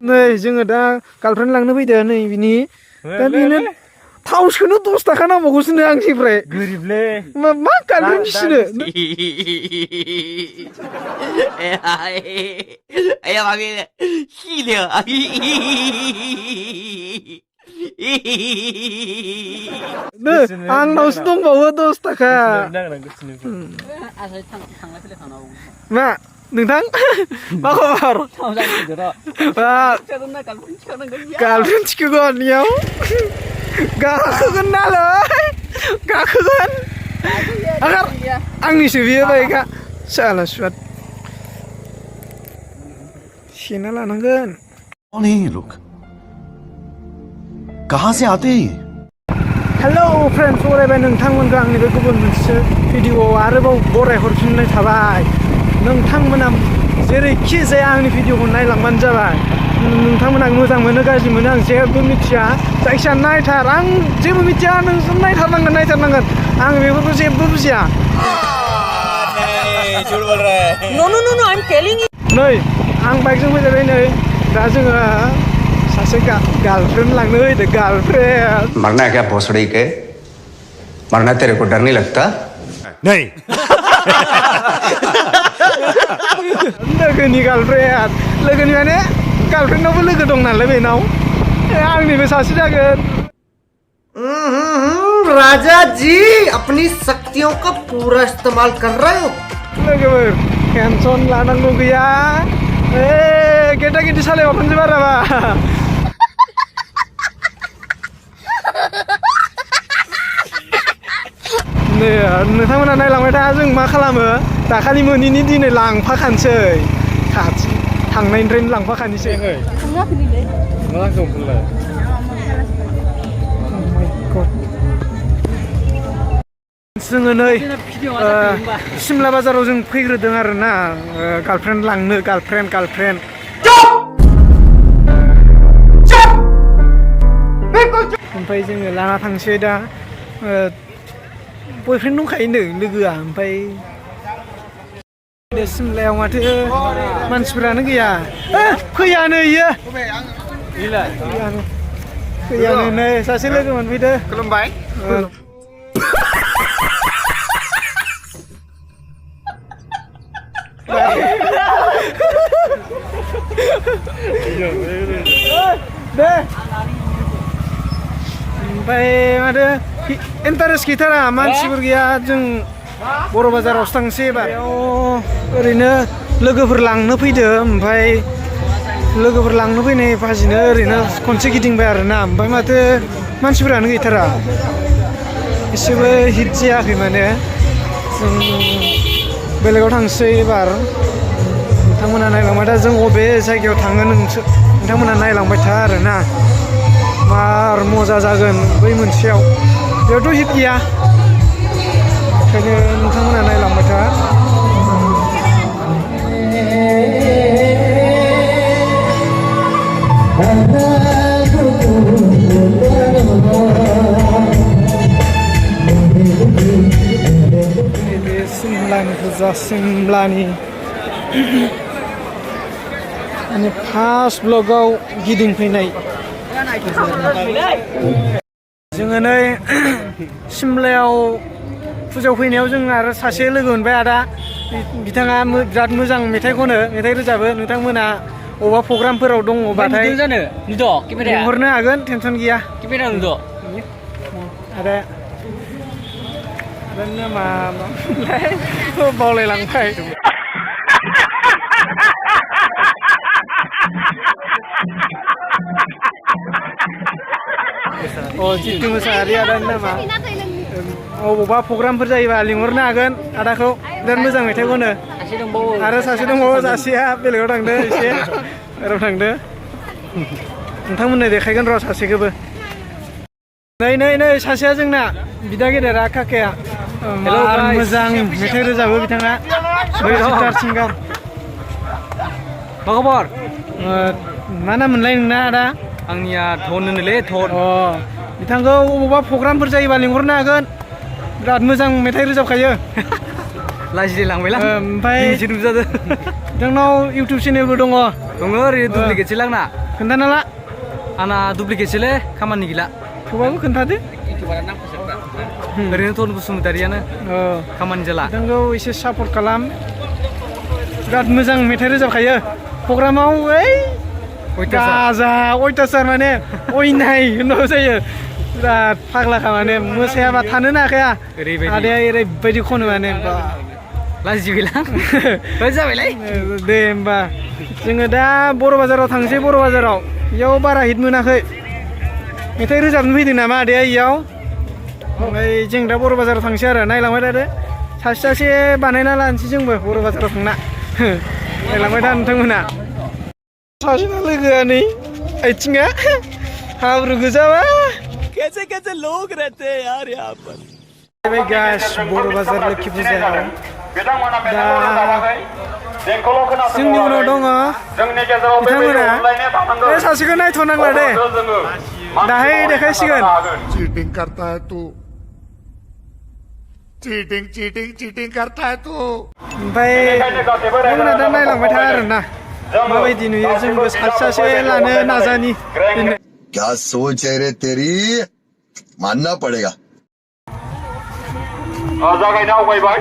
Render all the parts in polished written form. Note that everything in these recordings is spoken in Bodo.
नै जोङो दा गार्लफ्रेन्ड लांनो फैदो नै बिनि दा बेनो थाव सोनो 10 थाखा नांबावगौसोनो आंनिफ्राय गोरिबलै मा गार्लफ्रेन्ड फिसिनो Ella va bien. Gilio. आंनावसो दंबावो 10 थाखा मा नोंथां मा खबर गार्लफ्रेन्ड थिखोगोननियाव गाखोगोन नालाय गाखोगोन आंनिसो बियो बाइकआ साला सुवाद सेना लानांगोन कौन है ये लोग कहां से आते हैं हेलौ फ्रेन्ड्स बरायबाय नोंथांमोनखौ आंनि बे गुबुन मोनसे भिडिअ'आव आरोबाव बराय हरफिननाय थाबाय नोंथांमोना जेरैखि जाया आंनि भिडिअ'खौ नायलांबानो जाबाय नोंथांमोना मोजां मोनो गाज्रि मोनो आं जेबो मिथिया जायखिया नायथार आं जेबो मिथिया नोंसोर नायथारनांगोन आं बेफोरखौ जेबो बुजिया No, I'm telling you. नै आं बाइकजों फैजाबाय नै दा जोङो सासे गार्लफ्रेन्ड लांनो फैदों गार्लफ्रेन्ड मरना है क्या भोसड़ी के मरना तेरे को डर नहीं लगता नहीं लोगोनि गार्लफ्रेन्ड लोगोनि माने गार्लफ्रेन्डनावबो लोगो दं नालाय बेनाव आंनिबो सासे जागोन राजा जी अपनी शक्तियों का पूरा इस्तेमाल कर रहे हो लोगोफोर टेनसन लानांगौ गैया गेदा गेदि सालायबावथांसै बाराबा नै नोंथांमोना नायलांबाय था जों मा खालामो दाखालि मोनैनि दिनै लांफाखानोसै खाथि थांनायनिफ्रायनो लांफाखानोसै जोङो नै सिमला बाजाराव जों फैग्रोदों आरोना गार्लफ्रेन्ड लांनो गार्लफ्रेन्ड ओमफ्राय जोङो लाना थांसै दा बयफ्रेन्ड दंखायो लोगोआ ओमफ्राय सिमलायाव माथो मानसिफोरानो गैया फैयानो इयो फैयानो नै सासे लोगो मोनफैदो खुलुमबाय दे ओमफ्राय माथो इन्टारेस्ट गैथारा मानसिफोर गैया जों बर' बाजारावसो थांसै एबार ओरैनो लोगोफोर लांनो फैदो ओमफ्राय लोगोफोर लांनो फैनाय फाजिनो ओरैनो खनसे गिदिंबाय आरोना ओमफ्राय माथो मानसिफोरानो गैथारा एसेबो हिट जायाखै माने जों बेलेगाव थांसै एबार नोंथांमोना नायलांबाय था जों अबे जायगायाव थाङो नोंथांमोना नायलांबाय था आरोना मार मजा जागोन बै मोनसेयाव बेयावथ' हिट गैया ओंखायनो नोंथांमोना नायलांबाय था नैबे सिमलानि गोजा सिमलानि माने फार्स्ट ब्लगाव गिदिंफैनाय जोङो नै सिमलायाव फुजायाव फैनायाव जों आरो सासे लोगो मोनबाय आदा बिथाङा बिराद मोजां मेथाइ खनो मेथाइ रोजाबो नोंथांमोना अबेबा प्रग्रामफोराव दङबाथाय लिंहरनो हागोन टेनसन गैया आदा नामा बावलायलांबाय जितु मोसाहारि आदानि नामा अबावबा प्रग्रामफोर जायोबा लिंहरनो हागोन आदाखौ बिराद मोजां मेथाइ खनो आरो सासे दंबावो सासेया बेलेगाव थांदो एसे बाहेराव थांदो नोंथांमोननो देखायगोन र' सासेखौबो नै सासेया जोंना बिदा गेदेरा काकाया मोजां मेथाइ रोजाबो बिथाङा गिटार सिंगार मा खबर मा नाम मोनलाय नोंना आदा आंनिया धन होनोलै धन बिथांखौ अबावबा प्रग्रामफोर जायोबा लिंहरनो हागोन बिराद मोजां मेथाइ रोजाबखायो लाजिलायलांबायलां ओमफ्राय नुजादो बिथांनाव इउटुब चेनेलबो दङ ओरैनो दुप्लिकेटसो लांना खोन्थाना ला आंना दुप्लिकेटसोलै खामानि गैला थेवबाबो खोन्थादो ओरैनो धन बसुमतारियानो खामानि जाला नोंखौ एसे सापर्ट खालाम बिराद मोजां मेथाइ रोजाबखायो प्रग्रामाव ओइ गाजा अयथासार माने अयनाय होननांगौ जायो बिराद फाग्लाखा माने मोसायाबा थानोनो हाखाया आदाया ओरैबायदि खनो माने लाजि गैला जाबायलै दे होमबा जोङो दा बर' बाजाराव थांसै बर' बाजाराव इयाव बारा हिट मोनाखै मेथाइ रोजाबनो फैदों नामा आदाया इयाव ओमफ्राय जों दा बर' बाजाराव थांसै आरो नायलांबाय थादो सासे सासे बानायना लानोसै जोंबो बर' बाजाराव थांना नायलांबाय था नोंथांमोना सासेना लोगोआ नै आथिङा हाब्रु गोजाबा कैसे कैसे लोग रहते हैं यार यहाँ पर गाइस बर' बाजार लोखि फुजायाव दा जोंनि उनाव दङ बिथांमोना बे सासेखौ नायथ'नांला दे दाहाय देखायसिगोन चीटिंग करता है तू चीटिंग चीटिंग चीटिंग करता है तू ओमफ्राय बिथांमोना दा नायलांबाय था आरोना माबायदि नुयो जोंबो सासे सासे लानो नाजानि क्या सोच है रे तेरी मानना पड़ेगा जागायनो आवगायबाय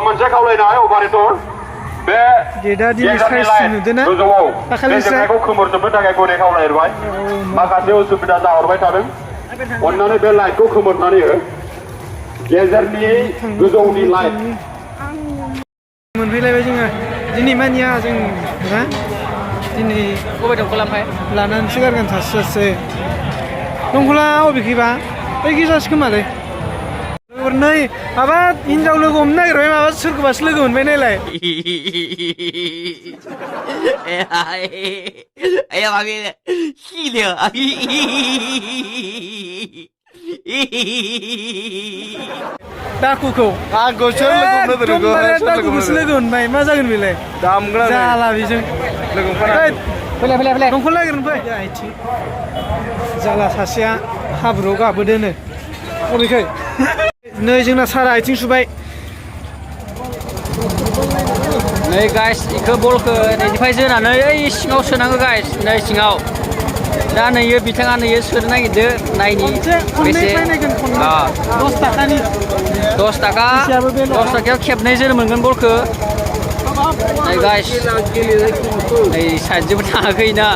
मोनसे खावलायनाय अपारेटर बे गेटआ दिनै साइज नुदोंना गोजौआव दाखालिसो जेंनाखौ खोमोरजोबनो थाखाय गनाय खावलायबाय माखासे उसुबिदा जाहरबाय थादों अन्नानै बे लाइटखौ खोमोरनानै हो गेजेरनि गोजौनि लाइट मोनफैलायबाय जोङो दिनै मानिया जों ना दिनै बबे दंखला ओमफ्राय लानानैसो गारगोन सासे सासे दंखला अबेखैबा बैखै जासै खोमालै नै माबा हिनजाव लोगो हमनो नागिरबाय माबा सोरखौबासो लोगो मोनबाय नायलाय哎呀妈逼的，细的，दाखुखौ एकदमबारे दाखुखौसो लोगो मोनबाय मा जागोन बेलाय जाला बेजों दंखल नागिरनो फै आथिं जाला सासेया हाब्रुआव गाबोदोनो अबेखै नै जोंना सारा आथिं सुबाय नै गाइस इखौ बलखौ नैनिफ्राय जोनानै ओइ सिङाव सोनांगौ गाइस नै सिङाव दा नैयो बिथाङा नैयो सोनो नागिरदो नायनि बेसे 10 थाखानि 10 थाखा 10 थाखायाव खेबनै जोनो मोनगोन बलखौ नै गाइस नै साइडजोंबो थाङाखैना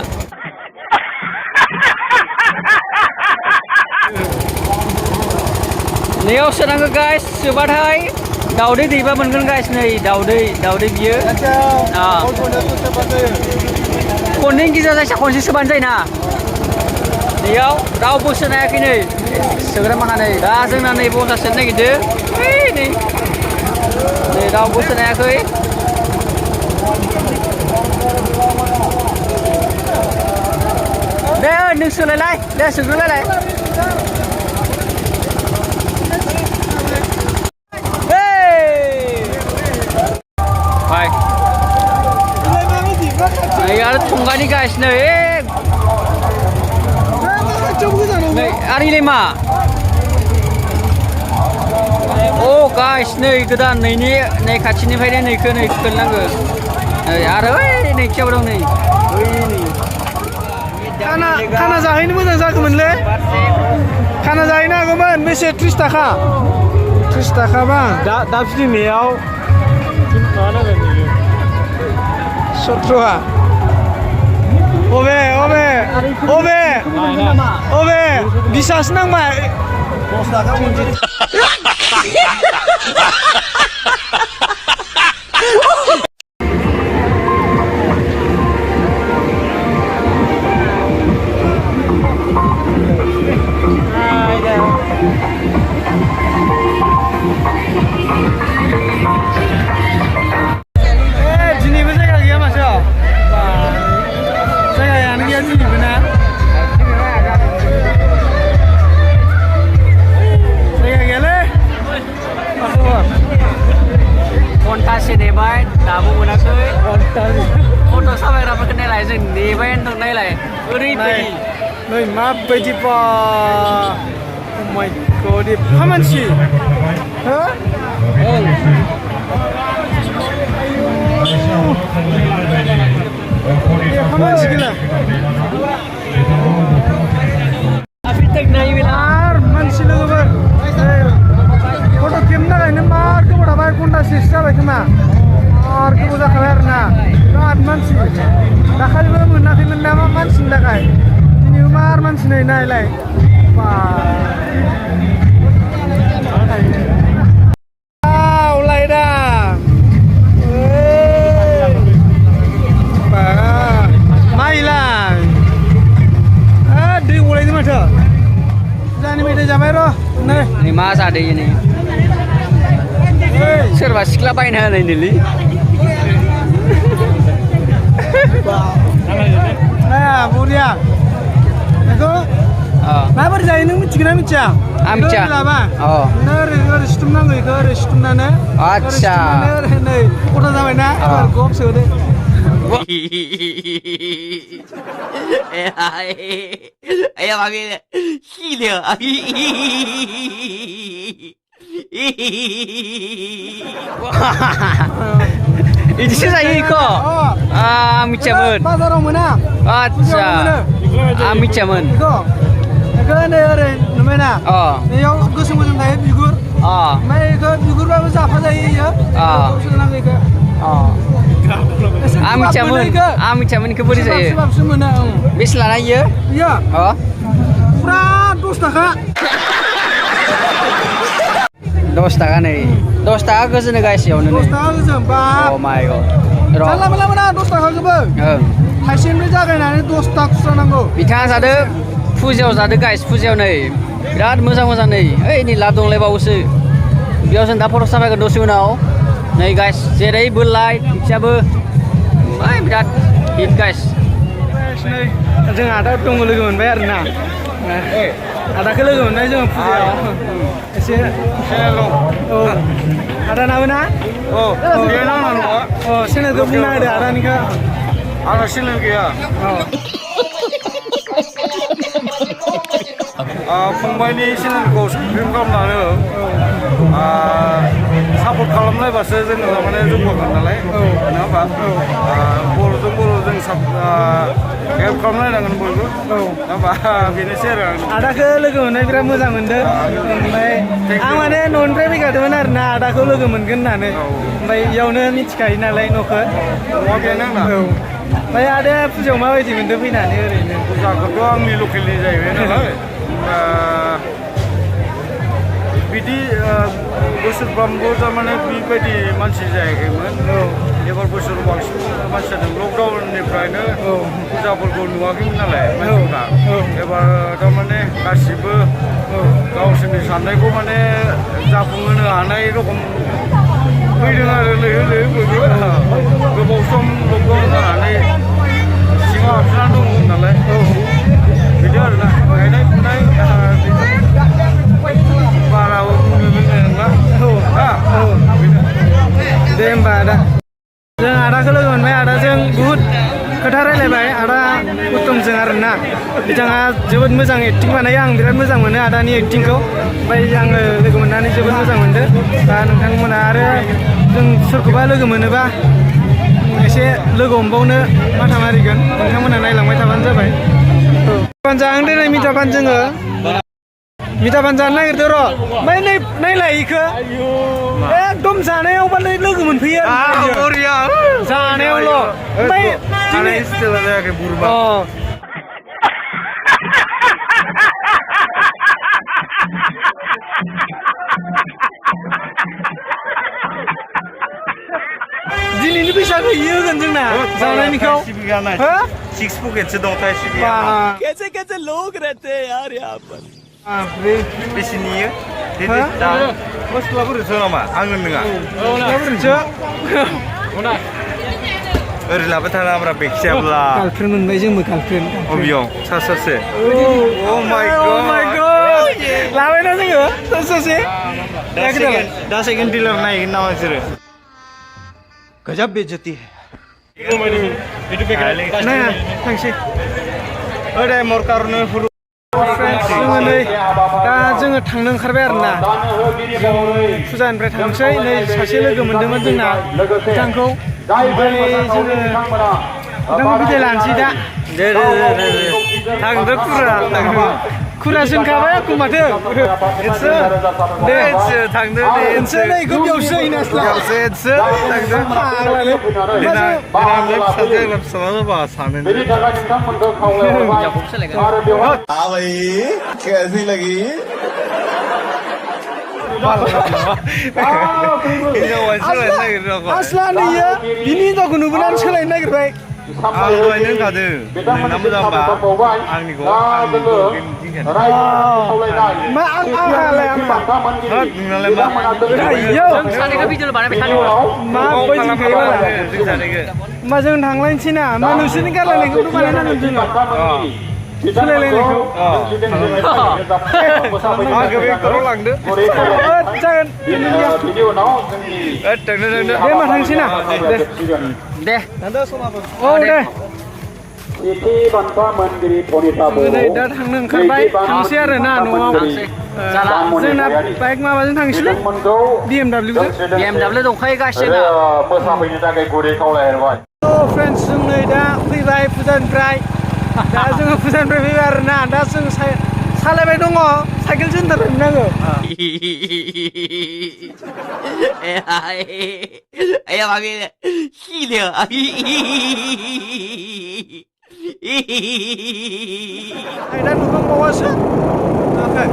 नैयाव सोनांगौ गाइस सोबाथाय दाउदै दैबा मोनगोन गाइस नै दाउदै बियो खननै गिजा जायसा खनसे सोबानो जायोना नैयाव रावबो सोनो हायाखै नै सोग्रा माखा नै दा जोंना नै बसा सोनो नागिरदो नै रावबो सोनो हायाखै दे नों सोलायलाय दे सोग्रोलायलाय आरो थंगानि गाइस नै आरो मा अ गाइस नै गोदान नै खाथिनिफ्रायनो नैखौ खोलनांगौ नै आरो नै खियाव दं नै खाना जाहैनो मोजां जागौमोनलै खाना जाहैनो हागौमोन बेसे 30 थाखा 30 थाखाबा दा फिदिंनायाव माबा नांगोन 17 अबे बिसासो नांबाय 10 थाखा दिनैबो जायगा गैया माथो जायगायानो गैया दिनैबो ना जायगा गैयालै मा खबर घन्टासे नेबाय दाबो मोनाखै फट' साफायग्राफोरखौ नायलाय जों नेबायानो दं नायलाय ओरैबायदि नै माबायदि बा माय गड एफा मानसि हो मानसि गैला आर मानसि लोगोफोर फट' खेबनो थाखायनो मार गोबाव थाबाय घन्टासेसो जाबाय खोमा मार गोबाव जाखाबाय आरोना बिराद मानसि दाखालिबो मोनाखैमोन ना मा मानसिनि थाखाय दिनैबो मार मानसि नै नायलाय लाइटा माइला दै गलायदों माथो जानि मेथाइ जाबाय र' नै मा जादों नै सोरबा सिख्ला बायना होनायनोलै बरिया बेखौ माबोरै जायो नों मिथिगोन ना मिथिया आं मिथिया लाबा ओरै सिथुमनांगौ बेखौ ओरै सिथुमनानै आदसा ओरै नै गथा जाबायना एबार गप सोदो Ayo panggil gila. Itu saya kok. Micamun. बाजाराव मोना Acha. Micamun. बेखौ नै ओरै नुबायना बेयाव गोसोम गोसोम थायो बिगुर ओमफ्राय बेखौ बिगुरबाबो जाफा जायो इयो सोनांगौ बेखौ Micamun ke बोरै जायो बाबसो मोनो बेसे लाना इयो इयो पुरा 10 थाखा 10 थाखा नै 10 थाखा गोजोनो गायसेयावनो 10 थाखा गोजोन बाब Oh my god जानला मोनला मोना 10 थाखाखौबो थाइसेनिफ्राय जागायनानै 10 थाखा खुस्रा नांगौ बिथाङा जादो फुजायाव जादो गाइस फुजायाव नै बिराद मोजां मोजां नै ओइ नै लाब दंलायबावोसो बेयाव जों दा फट' साफायगोन दसे उनाव नै गाइस जेरैबो लाइट पिक्सारबो ओइ बिराद हिट गाइस जों आदा दङ लोगो मोनबाय आरोना आदाखौ लोगो मोनबाय जोङो फुजायाव एसे औ आदा नाबो ना चेनेलखौ बुंना होदो आदानिखौ आंना चेनेल गैया फंबायनि चेनेलखौ साबस्क्राइब खालामनानै सापर्ट खालामलायबासो जोङो माने जौगागोन नालाय नङा होमबा बर'जों बर' जों हेल्प खालामलायनांगोन बयबो नङा होमबा बेनोसै आरो आदाखौ लोगो मोननाय बिराद मोजां मोनदों ओमफ्राय आं माने न'निफ्राय फैखादोंमोन आरोना आदाखौ लोगो मोनगोन होननानै ओमफ्राय इयावनो मिथिखायो नालाय न'खौ न'आ बेनो आंना ओमफ्राय आदाया फुजायाव माबायदि मोनदों फैनानै ओरैनो फुजाखौथ' आंनि लकेलनि जाहैबाय नालाय बिदि बोसोरफ्रामबो थारमाने बेबायदि मानसि जायाखैमोन एबार बोसोराव बांसिन मानसि जादों लकडाउननिफ्रायनो फुजाफोरखौ नुवाखैमोन नालाय मानसिफ्रा एबार थारमाने गासिबो गावसोरनि साननायखौ माने जाफुंहोनो हानाय रखम फैदों आरो लैहोर लैहोर बयबो गोबाव सम लकडाउन जानानै सिङाव हाबसोना दंमोन नालाय बिदि आरोना गायनाय फुनाय बारा बुंनो नंला दे होमबा आदा जों आदाखौ लोगो मोनबाय आदाजों बुहुद खोथा रायलायबाय आदा उत्तमजों आरोना बिथाङा जोबोद मोजां एक्टिं बानायो आं बिराद मोजां मोनो आदानि एक्टिंखौ ओमफ्राय आङो लोगो मोननानै जोबोद मोजां मोनदों दा नोंथांमोना आरो जों सोरखौबा लोगो मोनोबा एसे लोगो हमबावनो माथा मारिगोन नोंथांमोना नायलांबाय थाबानो जाबाय जाहां दिनै मिटापान जोङो मिटापान जानो नागिरदों र' ओमफ्राय नायलाय इखो एकदम जानायावबानो लोगो मोनफैयो जानायावल' ओमफ्राय स्टेला जायाखै बुरबा दिनैनि फैसाखौ इयो होगोन जोंना जानायनिखौ सिक्स पकेटसो दं थाइसे कैसे कैसे लोग रहते हैं यार यहाँ पर बेसे नियो मस्लाफोरसो नामा आङो नङा ओरै लाबाय थाना आमरा बेखियाब्ला गार्लफ्रेन्ड मोनबाय जोंबो गार्लफ्रेन्ड अबियाव सासे अ माय गड लाबायना जोङो सासे दा सेकेन्ड डिलार नायगोन नामा नोंसोरो गजब बेइज्जती है नाया थांसै ओरै मर कारने फुरु जोङो नै दा जोङो थांनो ओंखारबाय आरोना फुजानिफ्राय थांसै नै सासे लोगो मोनदोंमोन जोंना बिथांखौ ओमफ्राय जोङो नों बिदाय लानोसै दा दे थांदो खुरा थांदो खुरा सोंखाबाय आंखौ माथो एसे दे एसे थांदो दे एसे नै इखौ बेयावसो हैनासला एसे थांदो फाग्लालै देनां फिसाजो फिसाला बा सानो बेनि थाखाय नोंथांमोनखौ खावलायहरबाय आरो बेवहाय हाँ भाई कैसी लगी हिनजावा सोलायनो नागिरदों आसला नैयो बिनि हिनजावखौ नुबोनानै सोलायनो नागिरबाय आं दहायनो होनखादों नोंना मोजांबा आंनिखौ मा आंहालाय आंहा नोंनालाय मा आइयौ जों सानैखौ भिडिअ बानायबाय थादों मा बायदि खायोबालाय जों सानैखौ मा जों थांलायनोसै ना मा नोंसोरनि गारलायनायखौथ' बानायनांगोन जोङो सोलायलायनायखौ आंखौ बेक्टराव लांदो जागोन बिनि उनाव जोंनि थांदो थांदो दे होमबा थांसै ना दे औ दे सेथि बान्था मोनगिरि धनिता बर' नै दा थांनो ओंखारबाय थांसै आरो ना न'आव जाला जोंना बाइक माबाजों थांसैलै बिथांमोनखौ BMW जों BMW दंखायो गासिबो मोसाफैनो थाखाय गुरै खावलायहरबाय फ्रेन्ड्स जों नै दा फैबाय फुजानिफ्राय दा जोङो फुजानिफ्राय फैबाय आरो ना दा जों सालायबाय दङ साइकेल सेन्टार नांगौ哎呀妈逼的，细的。आयदा नुखांबावासो जायाखै